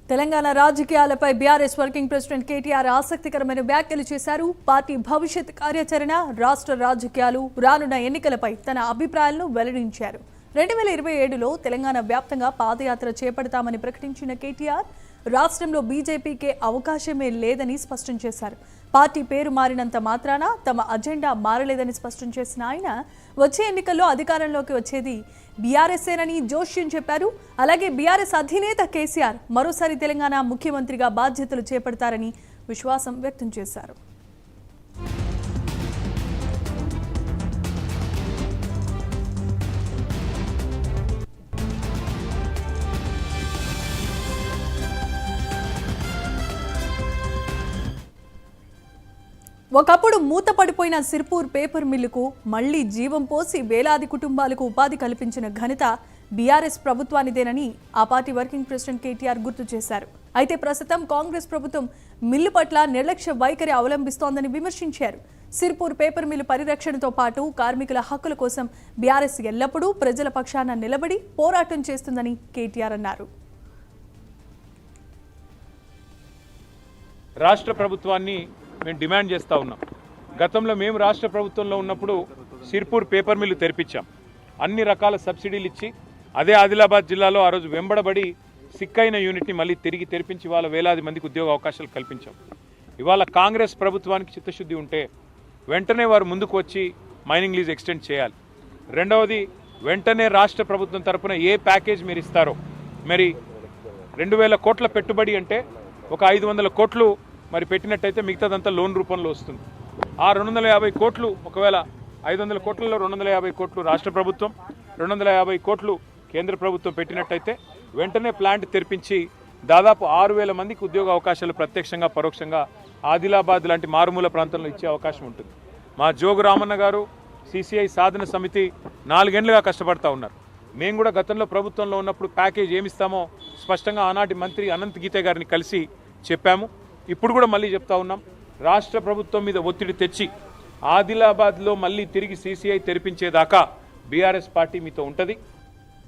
తెలంగాణ రాజకీయాలపై BRS working president KTR ఆసక్తికరమైన వ్యాఖ్యలు చేశారు. పార్టీ భవిష్యత్ కార్యాచరణ, రాష్ట్ర రాజకీయాలు, రానున్న ఎన్నికలపై తన అభిప్రాయాలను వెల్లడించారు. 2027లో తెలంగాణ వ్యాప్తంగా పాదయాత్ర చేపడతామని ప్రకటించిన కేటీఆర్ రాష్ట్రంలో బీజేపీకే అవకాశమే లేదని స్పష్టం చేశారు. పార్టీ పేరు మారినంత మాత్రాన తమ అజెండా మారలేదని స్పష్టం చేసిన ఆయన వచ్చే ఎన్నికల్లో అధికారంలోకి వచ్చేది బీఆర్ఎస్ఏనని జోష్యం చెప్పారు. అలాగే బీఆర్ఎస్ అధినేత కేసీఆర్ మరోసారి తెలంగాణ ముఖ్యమంత్రిగా బాధ్యతలు చేపడతారని విశ్వాసం వ్యక్తం చేశారు. ఒకప్పుడు మూతపడిపోయిన సిర్పూర్ పేపర్ మిల్లుకు మళ్లీ జీవం పోసి వేలాది కుటుంబాలకు ఉపాధి కల్పించిన ఘనత బీఆర్ఎస్ ప్రభుత్వానిదేనని ఆ పార్టీ వర్కింగ్ ప్రెసిడెంట్ కేటీఆర్ గుర్తు చేశారు. అయితే ప్రస్తుతం కాంగ్రెస్ ప్రభుత్వం మిల్లు పట్ల నిర్లక్ష్య వైఖరి అవలంబిస్తోందని విమర్శించారు. సిర్పూర్ పేపర్ మిల్లు పరిరక్షణతో పాటు కార్మికుల హక్కుల కోసం బీఆర్ఎస్ ఎల్లప్పుడూ ప్రజల పక్షాన నిలబడి పోరాటం చేస్తుందని కేటీఆర్ అన్నారు. రాష్ట్ర ప్రభుత్వాన్ని మేము డిమాండ్ చేస్తూ ఉన్నాం. గతంలో మేము రాష్ట్ర ప్రభుత్వంలో ఉన్నప్పుడు సిర్పూర్ పేపర్ మిల్లు తెరిపించాం. అన్ని రకాల సబ్సిడీలు ఇచ్చి అదే ఆదిలాబాద్ జిల్లాలో ఆ రోజు వెంబడబడి సిక్కైన యూనిట్ని మళ్ళీ తిరిగి తెరిపించి వాళ్ళ వేలాది మందికి ఉద్యోగ అవకాశాలు కల్పించాం. ఇవాళ కాంగ్రెస్ ప్రభుత్వానికి చిత్తశుద్ధి ఉంటే వెంటనే వారు ముందుకు వచ్చి మైనింగ్ లీజ్ ఎక్స్టెండ్ చేయాలి. రెండవది, వెంటనే రాష్ట్ర ప్రభుత్వం తరఫున ఏ ప్యాకేజ్ మీరు ఇస్తారో, మరి 2000 కోట్ల పెట్టుబడి అంటే ఒక 500 కోట్లు మరి పెట్టినట్టయితే మిగతాదంతా లోన్ రూపంలో వస్తుంది. ఆ 250 కోట్లు, ఒకవేళ 500 కోట్లలో 250 కోట్లు రాష్ట్ర ప్రభుత్వం, 250 కోట్లు కేంద్ర ప్రభుత్వం పెట్టినట్టయితే వెంటనే ప్లాంట్ తెరిపించి దాదాపు 6000 మందికి ఉద్యోగ అవకాశాలు ప్రత్యక్షంగా పరోక్షంగా ఆదిలాబాద్ లాంటి మారుమూల ప్రాంతంలో ఇచ్చే అవకాశం ఉంటుంది. మా జోగు రామన్న గారు సిసిఐ సాధన సమితి 4 ఏళ్లుగా కష్టపడతా ఉన్నారు. మేము కూడా గతంలో ప్రభుత్వంలో ఉన్నప్పుడు ప్యాకేజ్ ఏమిస్తామో స్పష్టంగా ఆనాటి మంత్రి అనంత్ గీతే గారిని కలిసి చెప్పాము. ఇప్పుడు కూడా మళ్ళీ చెప్తా ఉన్నాం, రాష్ట్ర ప్రభుత్వం మీద ఒత్తిడి తెచ్చి ఆదిలాబాద్లో మళ్ళీ తిరిగి సిసిఐ తెరిపించేదాకా బీఆర్ఎస్ పార్టీ మీతో ఉంటుంది.